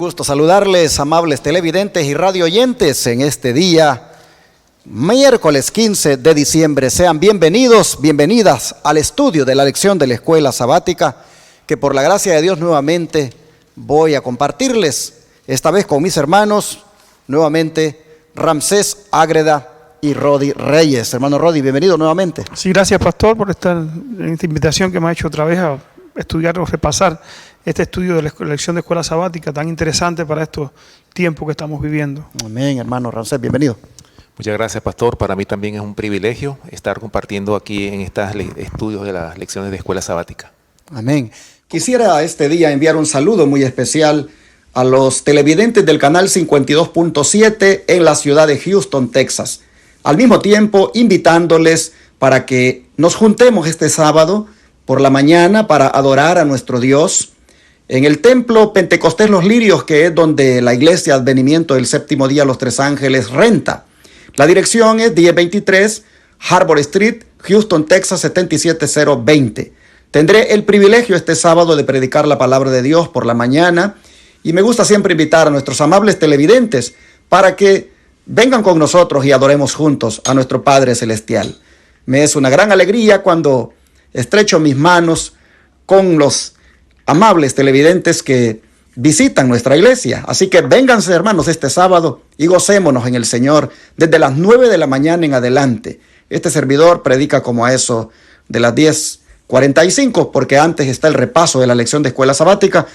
gusto saludarles, amables televidentes y radio oyentes, en este día, miércoles 15 de diciembre. Sean bienvenidos, bienvenidas al estudio de la lección de la Escuela Sabática, que por la gracia de Dios nuevamente voy a compartirles, esta vez con mis hermanos, nuevamente Ramsés Ágreda y Rodi Reyes. Hermano Rodi, bienvenido nuevamente. Sí, gracias, pastor, por esta invitación que me ha hecho otra vez a estudiar o repasar este estudio de la lección de Escuela Sabática tan interesante para estos tiempos que estamos viviendo. Amén, hermano Ramsés, bienvenido. Muchas gracias, pastor. Para mí también es un privilegio estar compartiendo aquí en estos estudios de las lecciones de Escuela Sabática. Amén. Quisiera este día enviar un saludo muy especial a los televidentes del canal 52.7 en la ciudad de Houston, Texas. Al mismo tiempo, invitándoles para que nos juntemos este sábado por la mañana para adorar a nuestro Dios en el templo Pentecostés Los Lirios, que es donde la iglesia Advenimiento del Séptimo Día Los Tres Ángeles renta. La dirección es 1023 Harbor Street, Houston, Texas 77020. Tendré el privilegio este sábado de predicar la palabra de Dios por la mañana y me gusta siempre invitar a nuestros amables televidentes para que vengan con nosotros y adoremos juntos a nuestro Padre Celestial. Me es una gran alegría cuando estrecho mis manos con los amables televidentes que visitan nuestra iglesia. Así que vénganse, hermanos, este sábado y gocémonos en el Señor desde las 9 de la mañana en adelante. Este servidor predica como a eso de las 10:45, porque antes está el repaso de la lección de Escuela Sabática,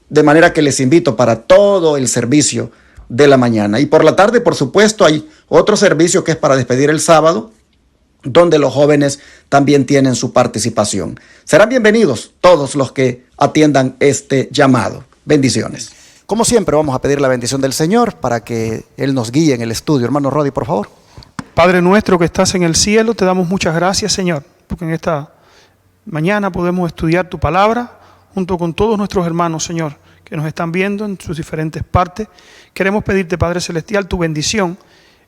de manera que les invito para todo el servicio de la mañana. Y por la tarde, por supuesto, hay otro servicio que es para despedir el sábado, donde los jóvenes también tienen su participación. Serán bienvenidos todos los que atiendan este llamado. Bendiciones. Como siempre, vamos a pedir la bendición del Señor para que Él nos guíe en el estudio. Hermano Rodi, por favor. Padre nuestro que estás en el cielo, te damos muchas gracias, Señor, porque en esta mañana podemos estudiar tu palabra junto con todos nuestros hermanos, Señor, que nos están viendo en sus diferentes partes. Queremos pedirte, Padre Celestial, tu bendición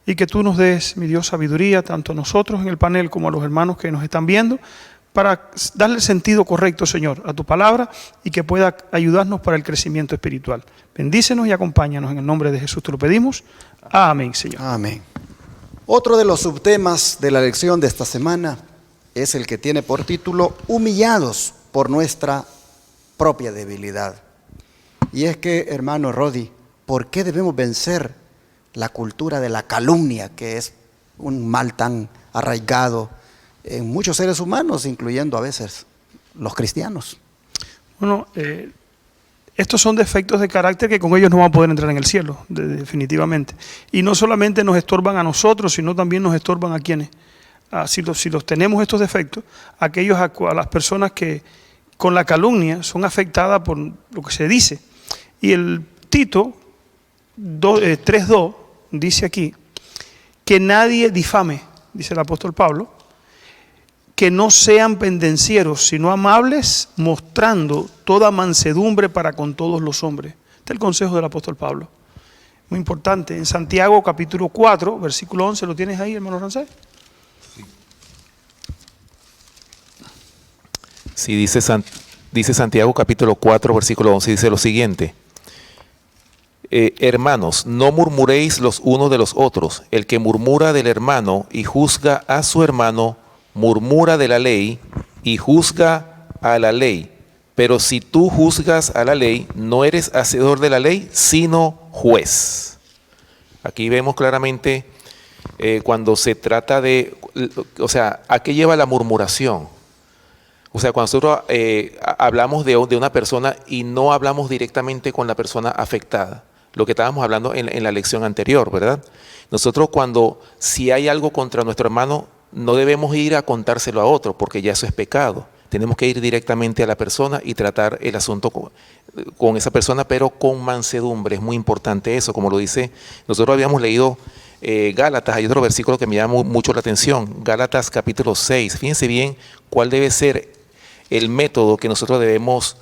y que tú nos des, mi Dios, sabiduría, tanto a nosotros en el panel como a los hermanos que nos están viendo, para darle el sentido correcto, Señor, a tu palabra y que pueda ayudarnos para el crecimiento espiritual. Bendícenos y acompáñanos en el nombre de Jesús, te lo pedimos. Amén, Señor. Amén. Otro de los subtemas de la lección de esta semana es el que tiene por título Humillados por nuestra propia debilidad. Y es que, hermano Rodi, ¿por qué debemos vencer la cultura de la calumnia, que es un mal tan arraigado en muchos seres humanos, incluyendo a veces los cristianos? Bueno, estos son defectos de carácter que con ellos no van a poder entrar en el cielo, definitivamente. Y no solamente nos estorban a nosotros, sino también nos estorban a quienes. Si los tenemos estos defectos, a las personas que con la calumnia son afectadas por lo que se dice. Y el Tito 3:2 dice aquí que nadie difame, dice el apóstol Pablo, que no sean pendencieros, sino amables, mostrando toda mansedumbre para con todos los hombres. Este es el consejo del apóstol Pablo. Muy importante. En Santiago capítulo 4, versículo 11, ¿lo tienes ahí, hermano Rancés? Sí, dice Santiago capítulo 4, versículo 11, dice lo siguiente. Hermanos, no murmuréis los unos de los otros. El que murmura del hermano y juzga a su hermano, murmura de la ley y juzga a la ley. Pero si tú juzgas a la ley, no eres hacedor de la ley, sino juez. Aquí vemos claramente cuando se trata de, o sea, ¿a qué lleva la murmuración? O sea, cuando nosotros hablamos de una persona y no hablamos directamente con la persona afectada, lo que estábamos hablando en la lección anterior, ¿verdad? Nosotros si hay algo contra nuestro hermano, no debemos ir a contárselo a otro, porque ya eso es pecado. Tenemos que ir directamente a la persona y tratar el asunto con esa persona, pero con mansedumbre. Es muy importante eso, como lo dice. Nosotros habíamos leído Gálatas, hay otro versículo que me llama mucho la atención, Gálatas capítulo 6. Fíjense bien cuál debe ser el método que nosotros debemos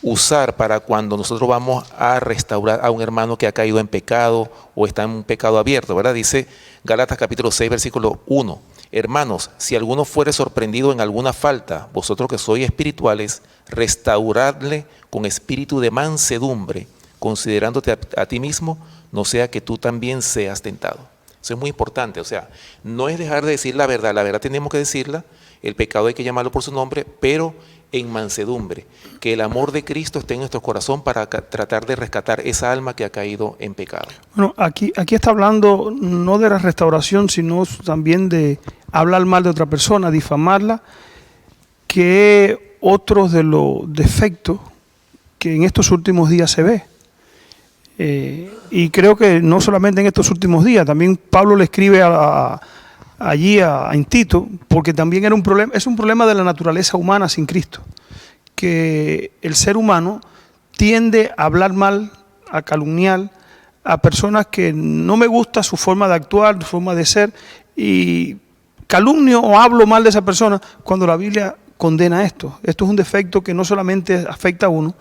usar para cuando nosotros vamos a restaurar a un hermano que ha caído en pecado o está en un pecado abierto, ¿verdad? Dice Gálatas capítulo 6, versículo 1. Hermanos, si alguno fuere sorprendido en alguna falta, vosotros que sois espirituales, restauradle con espíritu de mansedumbre, considerándote a ti mismo, no sea que tú también seas tentado. Eso es muy importante, o sea, no es dejar de decir la verdad tenemos que decirla, el pecado hay que llamarlo por su nombre, pero en mansedumbre, que el amor de Cristo esté en nuestro corazón para tratar de rescatar esa alma que ha caído en pecado. Bueno, aquí está hablando no de la restauración, sino también de hablar mal de otra persona, difamarla, que otros de los defectos que en estos últimos días se ve. Y creo que no solamente en estos últimos días, también Pablo le escribe allí en Tito, porque también era es un problema de la naturaleza humana sin Cristo, que el ser humano tiende a hablar mal, a calumniar a personas que no me gusta su forma de actuar, su forma de ser, y calumnio o hablo mal de esa persona cuando la Biblia condena esto. Esto es un defecto que no solamente afecta a uno,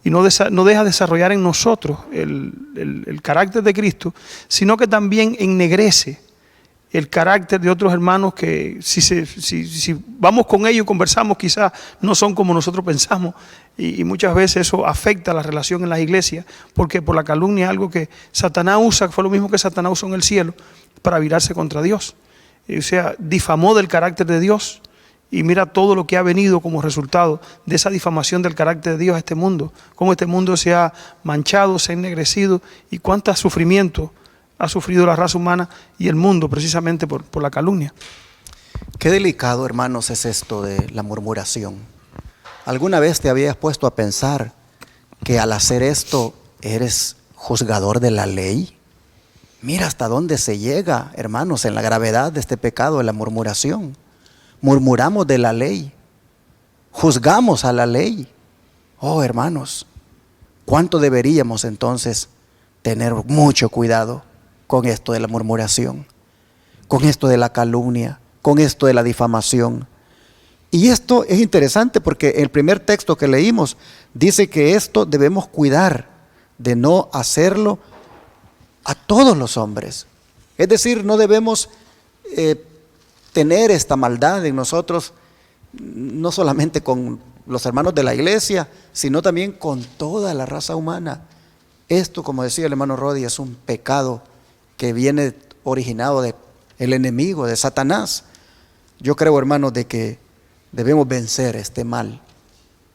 y no deja desarrollar en nosotros el carácter de Cristo, sino que también ennegrece el carácter de otros hermanos que si vamos con ellos y conversamos, quizás no son como nosotros pensamos, y muchas veces eso afecta la relación en las iglesias, porque por la calumnia es algo que Satanás usa, fue lo mismo que Satanás usó en el cielo para virarse contra Dios. O sea, difamó del carácter de Dios. Y mira todo lo que ha venido como resultado de esa difamación del carácter de Dios a este mundo. Cómo este mundo se ha manchado, se ha ennegrecido y cuánto sufrimiento ha sufrido la raza humana y el mundo precisamente por la calumnia. Qué delicado, hermanos, es esto de la murmuración. ¿Alguna vez te habías puesto a pensar que al hacer esto eres juzgador de la ley? Mira hasta dónde se llega, hermanos, en la gravedad de este pecado de la murmuración. Murmuramos de la ley, juzgamos a la ley. Oh, hermanos, ¿cuánto deberíamos entonces tener mucho cuidado con esto de la murmuración, con esto de la calumnia, con esto de la difamación? Y esto es interesante porque el primer texto que leímos dice que esto debemos cuidar de no hacerlo a todos los hombres. Es decir, no debemos tener esta maldad en nosotros, no solamente con los hermanos de la iglesia, sino también con toda la raza humana. Esto, como decía el hermano Rodi, es un pecado que viene originado del enemigo, de Satanás. Yo creo, hermanos, de que debemos vencer este mal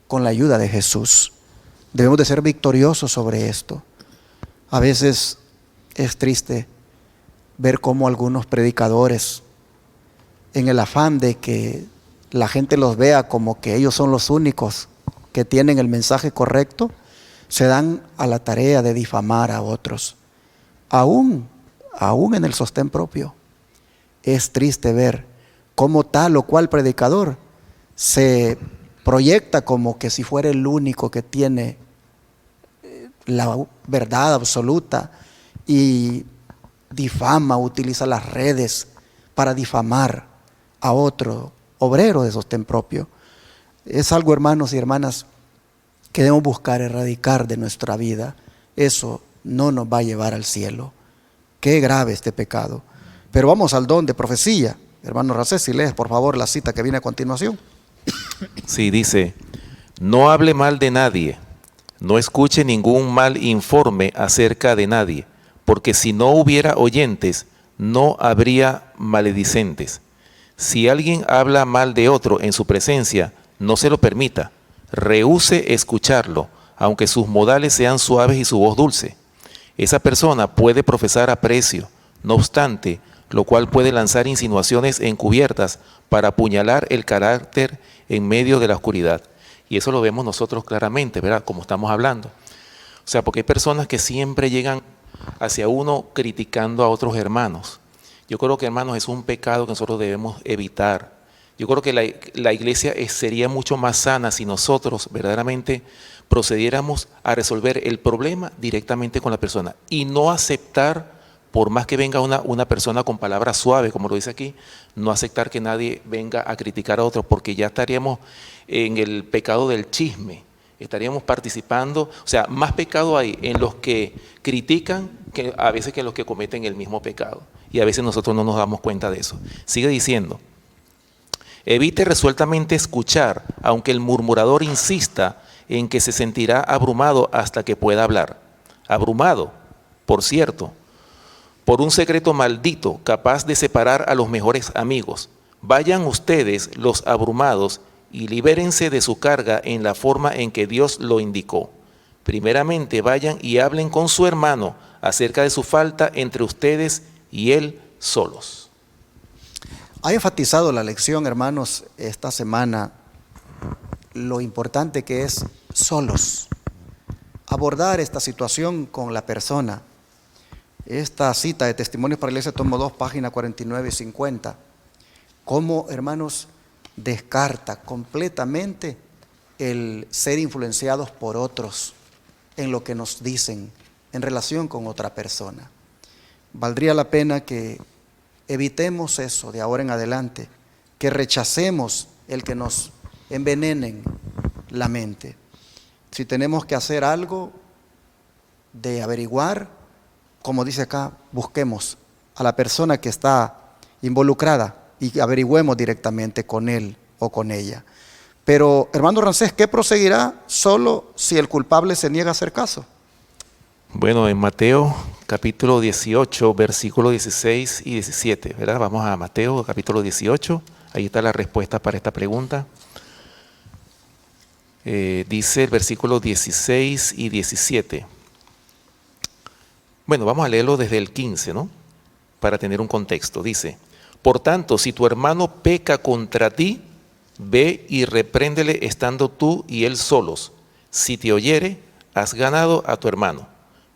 con la ayuda de Jesús. Debemos de ser victoriosos sobre esto. A veces es triste ver cómo algunos predicadores, en el afán de que la gente los vea como que ellos son los únicos que tienen el mensaje correcto, se dan a la tarea de difamar a otros, aún en el sostén propio. Es triste ver cómo tal o cual predicador se proyecta como que si fuera el único que tiene la verdad absoluta y difama, utiliza las redes para difamar a otro obrero de sostén propio. Es algo, hermanos y hermanas, que debemos buscar erradicar de nuestra vida. Eso no nos va a llevar al cielo. Qué grave este pecado. Pero vamos al don de profecía. Hermano Racés, si lees por favor la cita que viene a continuación. Sí, dice: no hable mal de nadie, no escuche ningún mal informe acerca de nadie, porque si no hubiera oyentes, no habría maledicentes. Si alguien habla mal de otro en su presencia, no se lo permita. Rehúse escucharlo, aunque sus modales sean suaves y su voz dulce. Esa persona puede profesar aprecio, no obstante, lo cual puede lanzar insinuaciones encubiertas para apuñalar el carácter en medio de la oscuridad. Y eso lo vemos nosotros claramente, ¿verdad? Como estamos hablando. O sea, porque hay personas que siempre llegan hacia uno criticando a otros hermanos. Yo creo que, hermanos, es un pecado que nosotros debemos evitar. Yo creo que la iglesia sería mucho más sana si nosotros verdaderamente procediéramos a resolver el problema directamente con la persona y no aceptar, por más que venga una persona con palabras suaves, como lo dice aquí, no aceptar que nadie venga a criticar a otro, porque ya estaríamos en el pecado del chisme, estaríamos participando. O sea, más pecado hay en los que critican que a veces que en los que cometen el mismo pecado. Y a veces nosotros no nos damos cuenta de eso. Sigue diciendo: evite resueltamente escuchar, aunque el murmurador insista en que se sentirá abrumado hasta que pueda hablar. abrumado, por cierto, por un secreto maldito capaz de separar a los mejores amigos. Vayan ustedes, los abrumados, y libérense de su carga en la forma en que Dios lo indicó. Primeramente vayan y hablen con su hermano acerca de su falta entre ustedes y él solos. Ha enfatizado la lección, hermanos, esta semana, lo importante que es solos abordar esta situación con la persona. Esta cita de Testimonios para la Iglesia, tomo 2, página 49 y 50. Cómo, hermanos, descarta completamente el ser influenciados por otros en lo que nos dicen en relación con otra persona. Valdría la pena que evitemos eso de ahora en adelante, que rechacemos el que nos envenenen la mente. Si tenemos que hacer algo de averiguar, como dice acá, busquemos a la persona que está involucrada y averigüemos directamente con él o con ella. Pero, hermano Rancés, ¿qué proseguirá solo si el culpable se niega a hacer caso? Bueno, en Mateo capítulo 18, versículos 16 y 17, ¿verdad? Vamos a Mateo capítulo 18, ahí está la respuesta para esta pregunta. Dice el versículo 16 y 17. Bueno, vamos a leerlo desde el 15, ¿no? Para tener un contexto. Dice: por tanto, si tu hermano peca contra ti, ve y repréndele estando tú y él solos. Si te oyere, has ganado a tu hermano.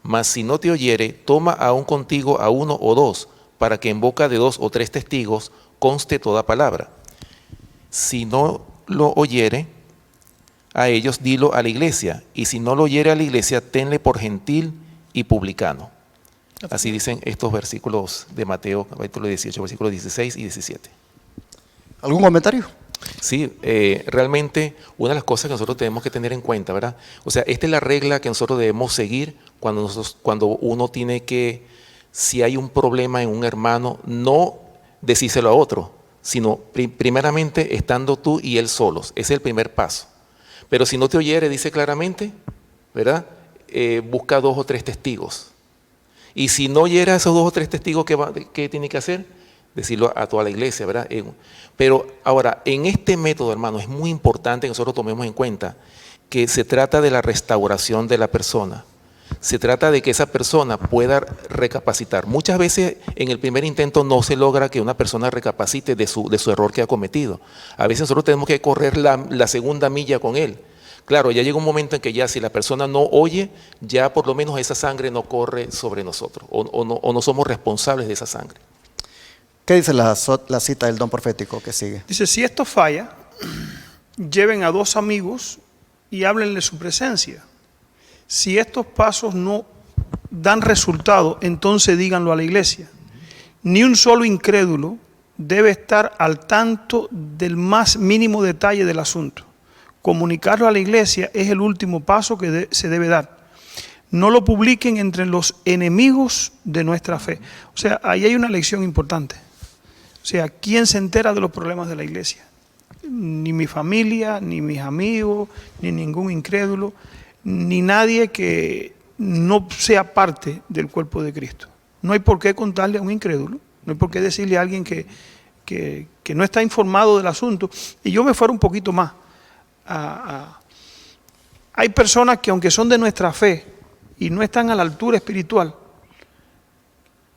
Mas si no te oyere, toma aún contigo a uno o dos, para que en boca de 2 o 3 testigos conste toda palabra. Si no lo oyere a ellos, dilo a la iglesia, y si no lo oyere a la iglesia, tenle por gentil y publicano. Así dicen estos versículos de Mateo, capítulo 18, versículos 16 y 17. ¿Algún comentario? Sí, realmente una de las cosas que nosotros tenemos que tener en cuenta, ¿verdad? O sea, esta es la regla que nosotros debemos seguir cuando uno tiene que, si hay un problema en un hermano, no decírselo a otro, sino primeramente estando tú y él solos. Ese es el primer paso. Pero si no te oyere, dice claramente, ¿verdad? Busca 2 o 3 testigos. Y si no oyera a esos 2 o 3 testigos, ¿qué tiene que hacer? Decirlo a toda la iglesia, ¿verdad? Pero ahora, en este método, hermano, es muy importante que nosotros tomemos en cuenta que se trata de la restauración de la persona. Se trata de que esa persona pueda recapacitar. Muchas veces en el primer intento no se logra que una persona recapacite de su error que ha cometido. A veces nosotros tenemos que correr la segunda milla con él. Claro, ya llega un momento en que ya si la persona no oye, ya por lo menos esa sangre no corre sobre nosotros o no somos responsables de esa sangre. ¿Qué dice la cita del don profético que sigue? Dice, si esto falla, lleven a 2 amigos y háblenle su presencia. Si estos pasos no dan resultado, entonces díganlo a la iglesia. Ni un solo incrédulo debe estar al tanto del más mínimo detalle del asunto. Comunicarlo a la iglesia es el último paso que se debe dar. No lo publiquen entre los enemigos de nuestra fe. O sea, ahí hay una lección importante. O sea, ¿quién se entera de los problemas de la iglesia? Ni mi familia, ni mis amigos, ni ningún incrédulo, ni nadie que no sea parte del cuerpo de Cristo. No hay por qué contarle a un incrédulo, no hay por qué decirle a alguien que no está informado del asunto. Y yo me fuera un poquito más. Hay personas que aunque son de nuestra fe y no están a la altura espiritual,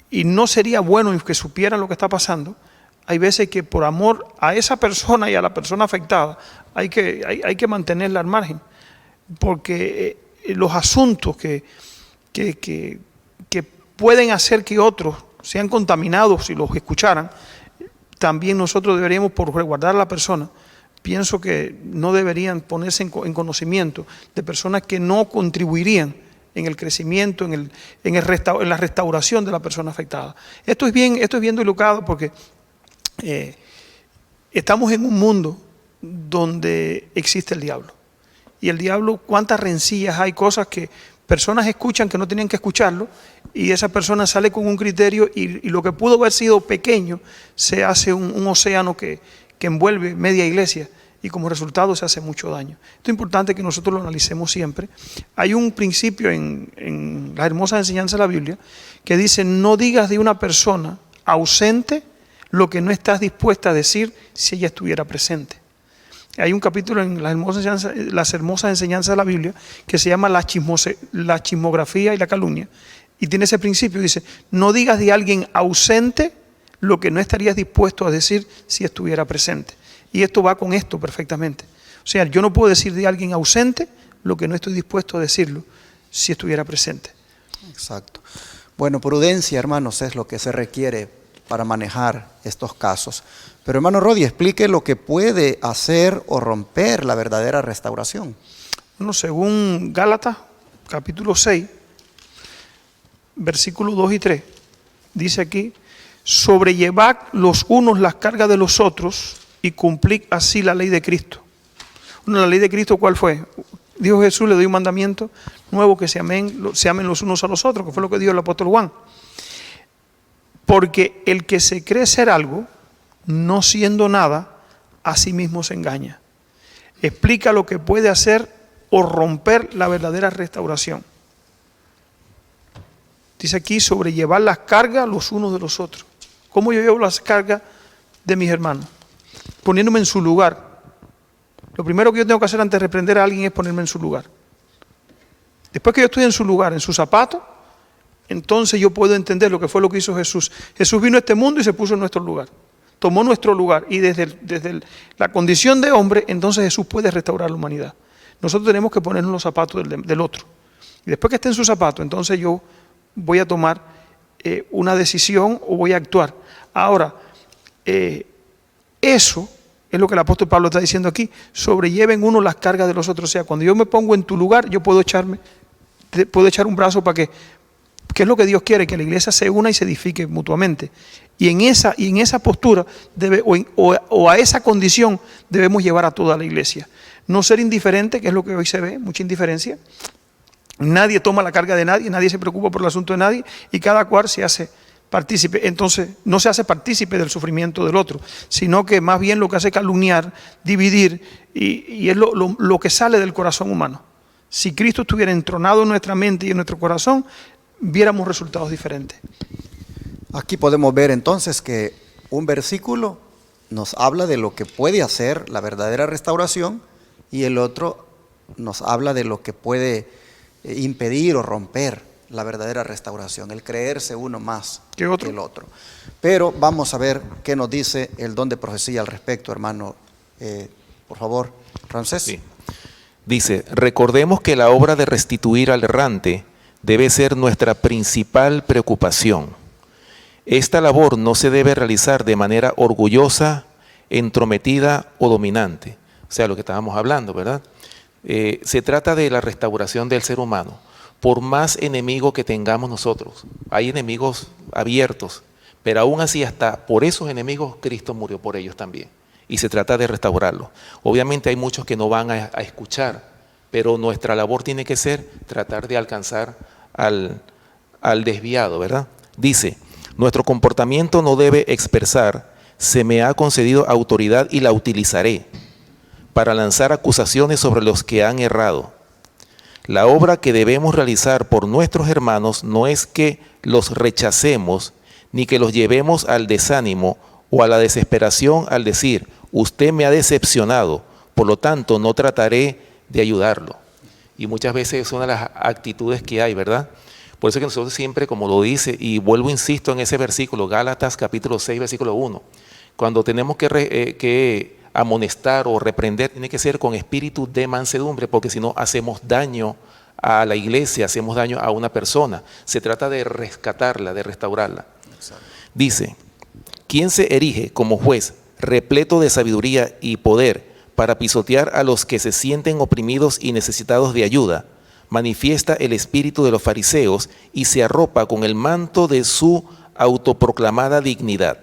y no sería bueno que supieran lo que está pasando, hay veces que por amor a esa persona y a la persona afectada hay que mantenerla al margen, porque los asuntos que pueden hacer que otros sean contaminados si los escucharan, también nosotros deberíamos, por resguardar a la persona, pienso que no deberían ponerse en conocimiento de personas que no contribuirían en el crecimiento, en la restauración de la persona afectada. Esto es bien delicado porque estamos en un mundo donde existe el diablo. Y el diablo, cuántas rencillas hay, cosas que personas escuchan que no tenían que escucharlo, y esa persona sale con un criterio y lo que pudo haber sido pequeño se hace un océano que envuelve media iglesia y como resultado se hace mucho daño. Esto es importante que nosotros lo analicemos siempre. Hay un principio en las hermosas enseñanzas de la Biblia que dice: no digas de una persona ausente lo que no estás dispuesta a decir si ella estuviera presente. Hay un capítulo en las hermosas enseñanzas de la Biblia que se llama la chismografía y la calumnia, y tiene ese principio, dice: no digas de alguien ausente lo que no estarías dispuesto a decir si estuviera presente. Y esto va con esto perfectamente. O sea, yo no puedo decir de alguien ausente lo que no estoy dispuesto a decirlo si estuviera presente. Exacto. Bueno, prudencia, hermanos, es lo que se requiere para manejar estos casos. Pero, hermano Rodi, explique lo que puede hacer o romper la verdadera restauración. Bueno, según Gálatas, capítulo 6, versículos 2 y 3, dice aquí: sobrellevad los unos las cargas de los otros y cumplid así la ley de Cristo. Bueno, la ley de Cristo, ¿cuál fue? Dijo Jesús: le doy un mandamiento nuevo, que se amen los unos a los otros, que fue lo que dijo el apóstol Juan. Porque el que se cree ser algo, no siendo nada, a sí mismo se engaña. Explica lo que puede hacer o romper la verdadera restauración. Dice aquí: sobrellevar las cargas los unos de los otros. ¿Cómo yo llevo las cargas de mis hermanos? Poniéndome en su lugar. Lo primero que yo tengo que hacer antes de reprender a alguien es ponerme en su lugar. Después que yo estoy en su lugar, en su zapato, entonces yo puedo entender lo que fue lo que hizo Jesús. Jesús vino a este mundo y se puso en nuestro lugar. Tomó nuestro lugar, y desde la condición de hombre, entonces Jesús puede restaurar la humanidad. Nosotros tenemos que ponernos los zapatos del otro. Y después que esté en su zapato, entonces yo voy a tomar una decisión o voy a actuar. Ahora, eso es lo que el apóstol Pablo está diciendo aquí: sobrelleven uno las cargas de los otros. O sea, cuando yo me pongo en tu lugar, yo puedo echar un brazo para que es lo que Dios quiere, que la iglesia se una y se edifique mutuamente. Y en esa postura o a esa condición debemos llevar a toda la iglesia. No ser indiferente, que es lo que hoy se ve, mucha indiferencia. Nadie toma la carga de nadie, nadie se preocupa por el asunto de nadie, y cada cual se hace partícipe. Entonces no se hace partícipe del sufrimiento del otro, sino que más bien lo que hace es calumniar, dividir, y es lo que sale del corazón humano. Si Cristo estuviera entronado en nuestra mente y en nuestro corazón, viéramos resultados diferentes. Aquí podemos ver entonces que un versículo nos habla de lo que puede hacer la verdadera restauración, y el otro nos habla de lo que puede impedir o romper la verdadera restauración, el creerse uno más que el otro. Pero vamos a ver qué nos dice el don de profecía al respecto, hermano. Por favor, Ramsés. Sí. Dice: recordemos que la obra de restituir al errante debe ser nuestra principal preocupación. Esta labor no se debe realizar de manera orgullosa, entrometida o dominante. O sea, lo que estábamos hablando, ¿verdad? Se trata de la restauración del ser humano. Por más enemigo que tengamos nosotros, hay enemigos abiertos, pero aún así, hasta por esos enemigos, Cristo murió por ellos también. Y se trata de restaurarlos. Obviamente hay muchos que no van a escuchar, pero nuestra labor tiene que ser tratar de alcanzar al desviado, ¿verdad? Dice: nuestro comportamiento no debe expresar: se me ha concedido autoridad y la utilizaré para lanzar acusaciones sobre los que han errado. La obra que debemos realizar por nuestros hermanos no es que los rechacemos, ni que los llevemos al desánimo o a la desesperación al decir: usted me ha decepcionado, por lo tanto no trataré de ayudarlo. Y muchas veces es una de las actitudes que hay, ¿verdad? Por eso que nosotros siempre, como lo dice, y vuelvo, insisto en ese versículo, Gálatas capítulo 6, versículo 1, cuando tenemos que amonestar o reprender, tiene que ser con espíritu de mansedumbre, porque si no hacemos daño a la iglesia, hacemos daño a una persona. Se trata de rescatarla, de restaurarla. Exacto. Dice: ¿quién se erige como juez repleto de sabiduría y poder para pisotear a los que se sienten oprimidos y necesitados de ayuda? Manifiesta el espíritu de los fariseos y se arropa con el manto de su autoproclamada dignidad.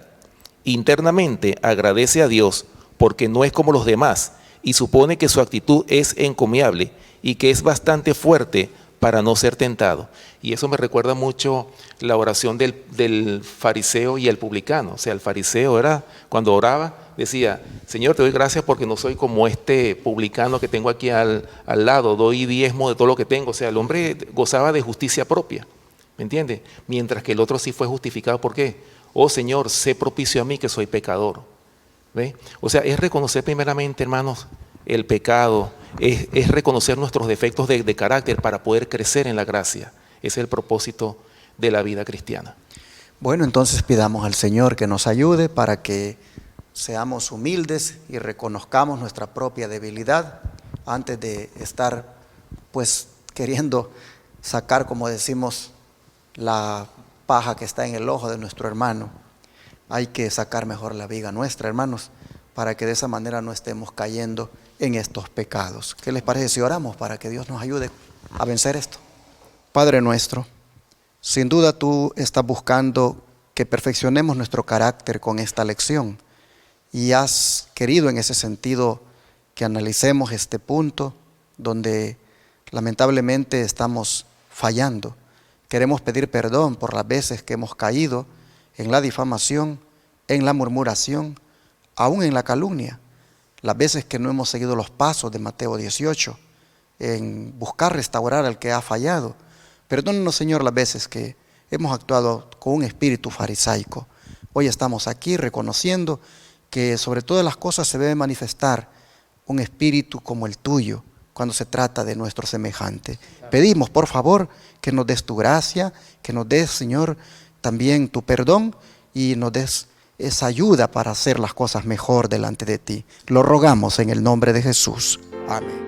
Internamente agradece a Dios porque no es como los demás y supone que su actitud es encomiable y que es bastante fuerte para no ser tentado. Y eso me recuerda mucho la oración del fariseo y el publicano. O sea, el fariseo era, cuando oraba, decía, Señor, te doy gracias porque no soy como este publicano que tengo aquí al lado, doy diezmo de todo lo que tengo. O sea, el hombre gozaba de justicia propia, ¿me entiendes? Mientras que el otro sí fue justificado. ¿Por qué? Oh Señor, sé propicio a mí que soy pecador. ¿Ve? O sea, es reconocer primeramente, hermanos, el pecado, es reconocer nuestros defectos de carácter para poder crecer en la gracia. Ese es el propósito de la vida cristiana. Bueno, entonces pidamos al Señor que nos ayude para que seamos humildes y reconozcamos nuestra propia debilidad antes de estar pues queriendo sacar, como decimos, la paja que está en el ojo de nuestro hermano. Hay que sacar mejor la viga nuestra, hermanos, para que de esa manera no estemos cayendo en estos pecados. ¿Qué les parece si oramos para que Dios nos ayude a vencer esto? Padre nuestro, sin duda tú estás buscando que perfeccionemos nuestro carácter con esta lección y has querido en ese sentido que analicemos este punto donde lamentablemente estamos fallando. Queremos pedir perdón por las veces que hemos caído en la difamación, en la murmuración, aún en la calumnia. Las veces que no hemos seguido los pasos de Mateo 18, en buscar restaurar al que ha fallado. Perdónenos, Señor, las veces que hemos actuado con un espíritu farisaico. Hoy estamos aquí reconociendo que sobre todas las cosas se debe manifestar un espíritu como el tuyo cuando se trata de nuestro semejante. Pedimos, por favor, que nos des tu gracia, que nos des, Señor, también tu perdón y nos des esa ayuda para hacer las cosas mejor delante de ti. Lo rogamos en el nombre de Jesús. Amén.